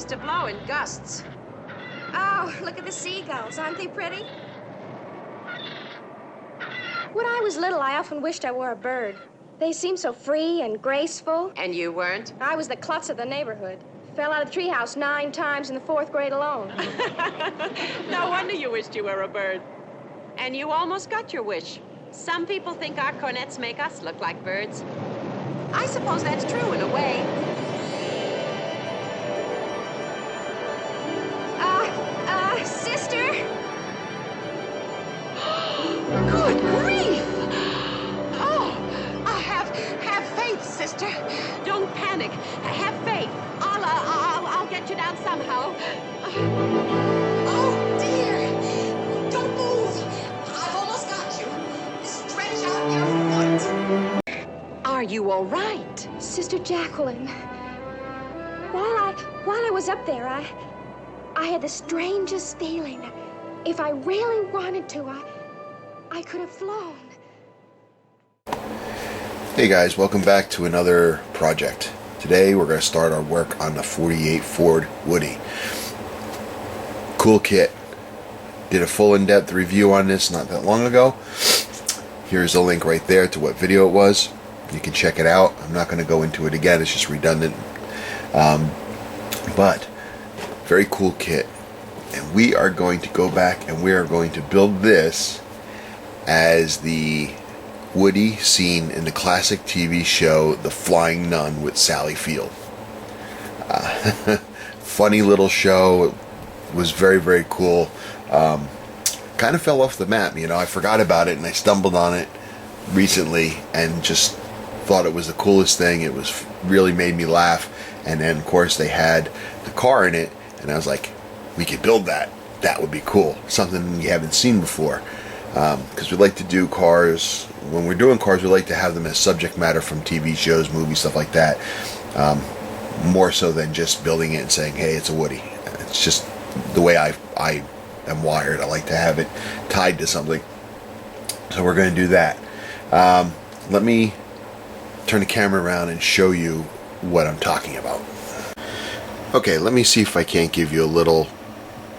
to blow in gusts. Oh, look at the seagulls. Aren't they pretty? When I was little, I often wished I were a bird. They seemed so free and graceful. And you weren't? I was the klutz of the neighborhood. Fell out of the treehouse 9 times in the 4th grade alone. No wonder you wished you were a bird. And you almost got your wish. Some people think our cornets make us look like birds. I suppose that's true in a way. Sister? Good grief! Oh, have faith, sister. Don't panic. Have faith. I'll get you down somehow. Oh, dear. Don't move. I've almost got you. Stretch out your foot. Are you all right? Sister Jacqueline. While I was up there, I had the strangest feeling. If I really wanted to, I could have flown. Hey guys, welcome back to another project. Today we're going to start our work on the 48 Ford Woody. Cool kit. Did a full in-depth review on this not that long ago. Here's a link right there to what video it was. You can check it out. I'm not going to go into it again, it's just redundant. But very cool kit, and we are going to go back and we are going to build this as the Woody seen in the classic TV show The Flying Nun with Sally Field. Funny little show. It was very, very cool. Kind of fell off the map, you know. I forgot about it and I stumbled on it recently and just thought it was the coolest thing. It was really made me laugh. And then of course they had the car in it, and I was like, we could build that. That would be cool. Something you haven't seen before. Because we like to do cars. When we're doing cars, we like to have them as subject matter from TV shows, movies, stuff like that. More so than just building it and saying, hey, it's a Woody. It's just the way I am wired. I like to have it tied to something. So we're going to do that. Let me turn the camera around and show you what I'm talking about. Okay, let me see if I can't give you a little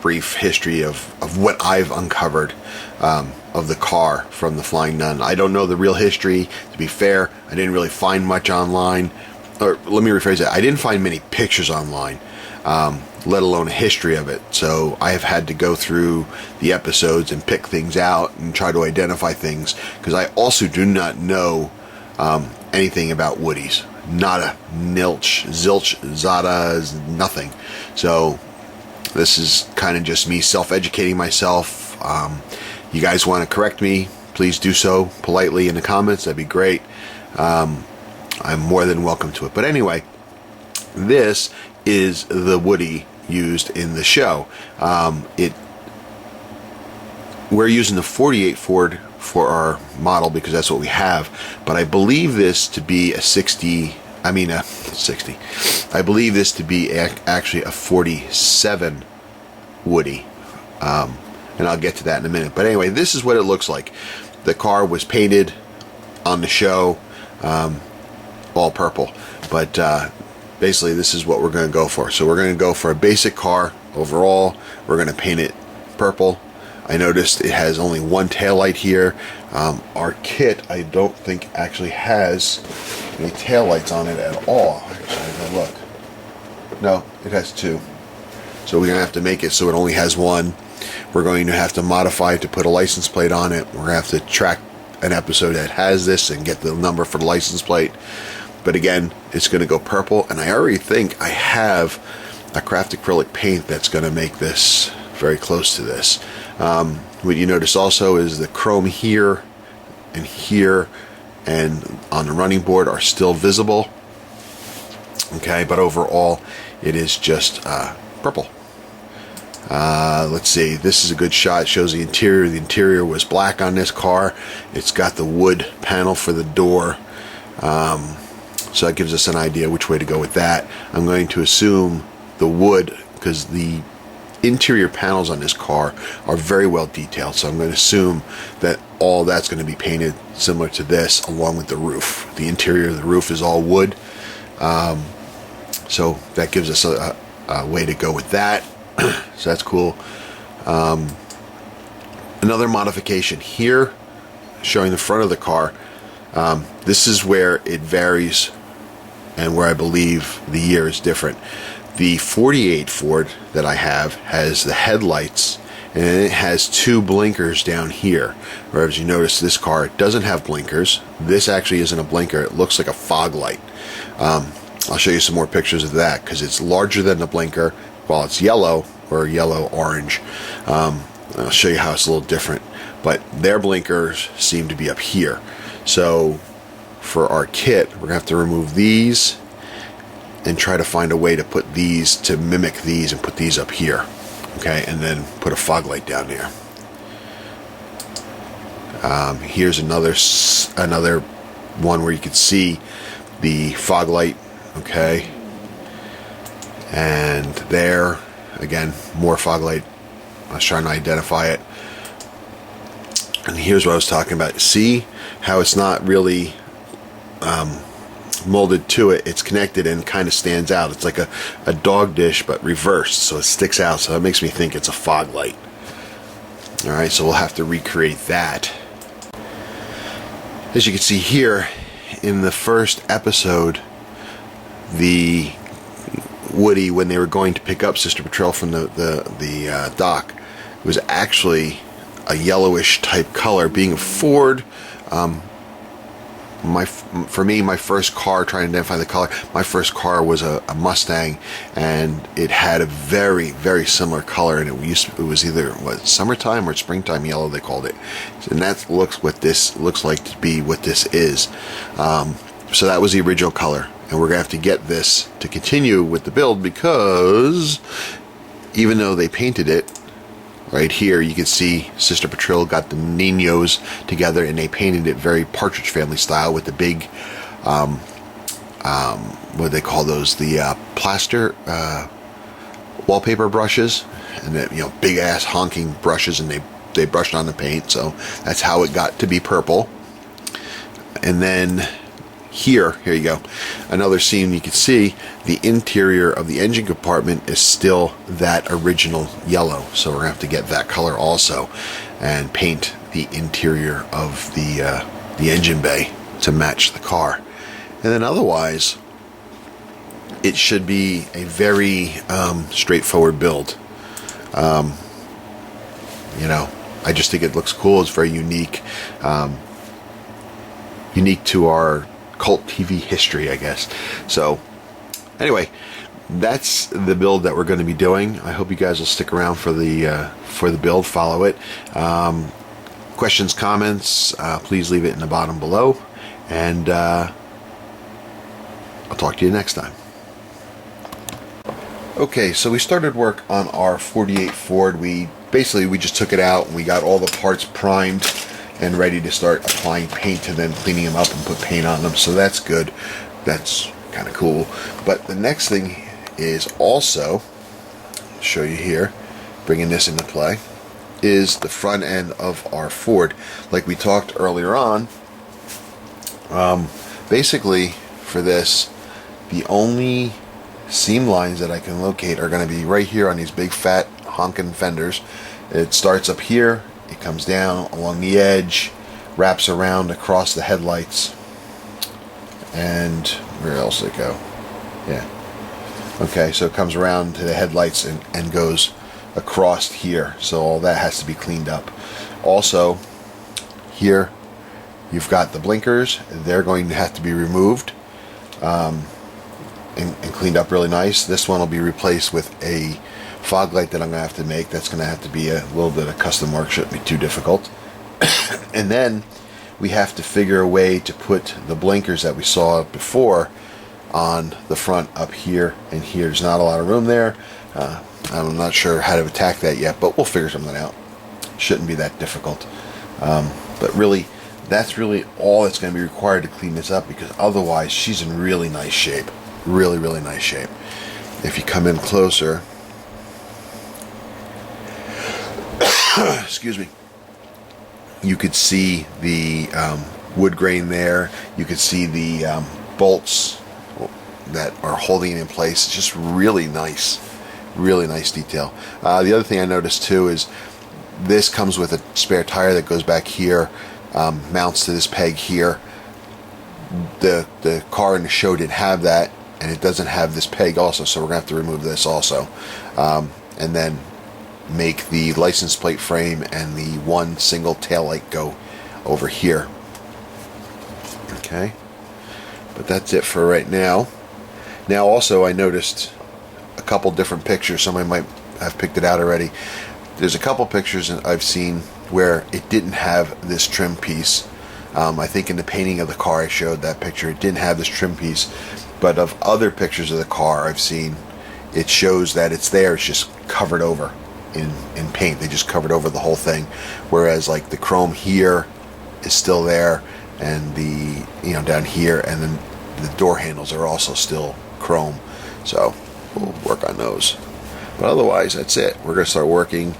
brief history of what I've uncovered of the car from the Flying Nun. I don't know the real history. To be fair, I didn't really find much online. Or let me rephrase that. I didn't find many pictures online, let alone a history of it. So I have had to go through the episodes and pick things out and try to identify things, because I also do not know anything about Woodies. Nada, nilch, zilch, zada, nothing. So this is kind of just me self-educating myself. You guys want to correct me, please do so politely in the comments. That'd be great. I'm more than welcome to it. But anyway, this is the Woody used in the show. We're using the 48 Ford for our model because that's what we have, but I believe this to be a 60. I believe this to be actually a 47 Woody, and I'll get to that in a minute. But anyway, this is what it looks like. The car was painted on the show all purple, but basically this is what we're going to go for. So we're going to go for a basic car overall. We're going to paint it purple. I noticed it has only one taillight here. Our kit, I don't think actually has any taillights on it at all. Actually, look. No, it has two. So we're going to have to make it so it only has one. We're going to have to modify it to put a license plate on it. We're going to have to track an episode that has this and get the number for the license plate. But again, it's going to go purple. And I already think I have a craft acrylic paint that's going to make this very close to this. What you notice also is the chrome here and on the running board are still visible. Okay, but overall it is just purple. Let's see, this is a good shot. It shows the interior. The interior was black on this car. It's got the wood panel for the door, so that gives us an idea which way to go with that. I'm going to assume the wood, because the interior panels on this car are very well detailed, so I'm going to assume that all that's going to be painted similar to this, along with the roof. The interior of the roof is all wood, so that gives us way to go with that. So that's cool. Another modification here, showing the front of the car. This is where it varies and where I believe the year is different. The 48 Ford that I have has the headlights, and it has 2 blinkers down here. Whereas you notice this car, it doesn't have blinkers. This actually isn't a blinker. It looks like a fog light. I'll show you some more pictures of that because it's larger than the blinker while it's yellow or yellow-orange. I'll show you how it's a little different. But their blinkers seem to be up here. So for our kit, we're going to have to remove these and try to find a way to put these, to mimic these, and put these up here. Okay, and then put a fog light down there. Here's another one where you can see the fog light. Okay, and there again, more fog light. I was trying to identify it. And here's what I was talking about. See how it's not really molded to it. It's connected and kind of stands out. It's like a dog dish but reversed, so it sticks out. So that makes me think it's a fog light. Alright, so we'll have to recreate that. As you can see here, in the first episode, the Woody, when they were going to pick up Sister Patrol from the dock, was actually a yellowish type color. Being a Ford, for me, my first car, trying to identify the color, my first car was a Mustang, and it had a very, very similar color, and it was either summertime or springtime yellow, they called it. And that looks like to be what this is. So that was the original color, and we're gonna have to get this to continue with the build, because even though they painted it, right here you can see Sister Patrol got the Ninos together and they painted it very Partridge Family style with the big what do they call those, the plaster wallpaper brushes, and the, big ass honking brushes, and they brushed on the paint, so that's how it got to be purple. And then here you go, another scene. You can see the interior of the engine compartment is still that original yellow, so we're gonna have to get that color also and paint the interior of the engine bay to match the car. And then otherwise it should be a very straightforward build. I just think it looks cool. It's very unique to our cult TV history, I guess. So anyway, that's the build that we're going to be doing. I hope you guys will stick around for the build, follow it. Questions, comments, please leave it in the bottom below, and I'll talk to you next time. Okay, so we started work on our 48 Ford. We just took it out and we got all the parts primed and ready to start applying paint and then cleaning them up and put paint on them. So that's good. That's kind of cool. But the next thing is also, show you here, bringing this into play, is the front end of our Ford. Like we talked earlier on, basically for this, the only seam lines that I can locate are going to be right here on these big fat honking fenders. It starts up here, it comes down along the edge, wraps around across the headlights, and where else did it go? Yeah. Okay, so it comes around to the headlights and goes across here. So all that has to be cleaned up. Also, here you've got the blinkers. They're going to have to be removed and cleaned up really nice. This one will be replaced with a fog light that I'm going to have to make. That's going to have to be a little bit of custom work. Shouldn't be too difficult. And then we have to figure a way to put the blinkers that we saw before on the front up here and here. There's not a lot of room there. I'm not sure how to attack that yet, but we'll figure something out. Shouldn't be that difficult. But really, that's really all that's going to be required to clean this up, because otherwise she's in really nice shape. Really, really nice shape. If you come in closer, excuse me, you could see the wood grain there. You could see the bolts that are holding it in place. It's just really nice. Really nice detail. The other thing I noticed too is this comes with a spare tire that goes back here, mounts to this peg here. The car in the show didn't have that, and it doesn't have this peg also, so we're gonna have to remove this also, and then make the license plate frame and the one single taillight go over here. Okay, but that's it for right now. Now also I noticed a couple different pictures. Somebody might have picked it out already. There's a couple pictures I've seen where it didn't have this trim piece. I think in the painting of the car I showed that picture, it didn't have this trim piece, but of other pictures of the car I've seen, it shows that it's there, it's just covered over in paint. They just covered over the whole thing, whereas like the chrome here is still there, and the, you know, down here, and then the door handles are also still chrome, so we'll work on those. But otherwise, that's it. We're going to start working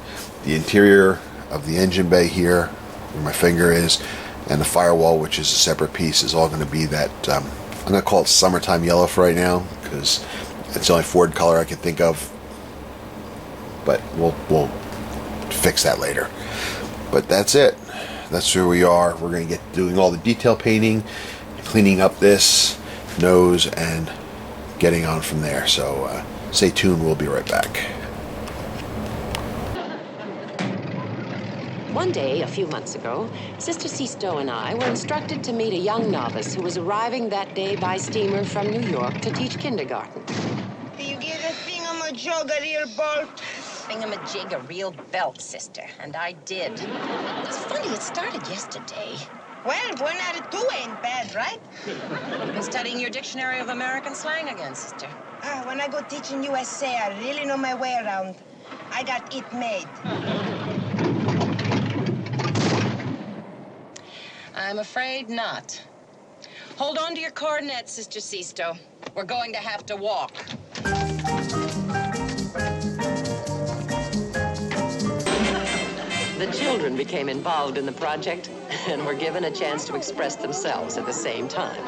the interior of the engine bay here, where my finger is, and the firewall, which is a separate piece, is all going to be that, I'm going to call it summertime yellow for right now, because it's the only Ford color I can think of. But we'll fix that later. But that's it. That's where we are. We're going to get doing all the detail painting, cleaning up this nose, and getting on from there. So stay tuned. We'll be right back. One day, a few months ago, Sister Sisto and I were instructed to meet a young novice who was arriving that day by steamer from New York to teach kindergarten. Do you get a thingamajig a real bolt? Thingamajig a real belt, sister, and I did. It's funny, it started yesterday. Well, 1 out of 2 ain't bad, right? You've been studying your Dictionary of American Slang again, sister. When I go teach in USA, I really know my way around. I got it made. I'm afraid not. Hold on to your coordinates, Sister Sisto. We're going to have to walk. The children became involved in the project and were given a chance to express themselves at the same time.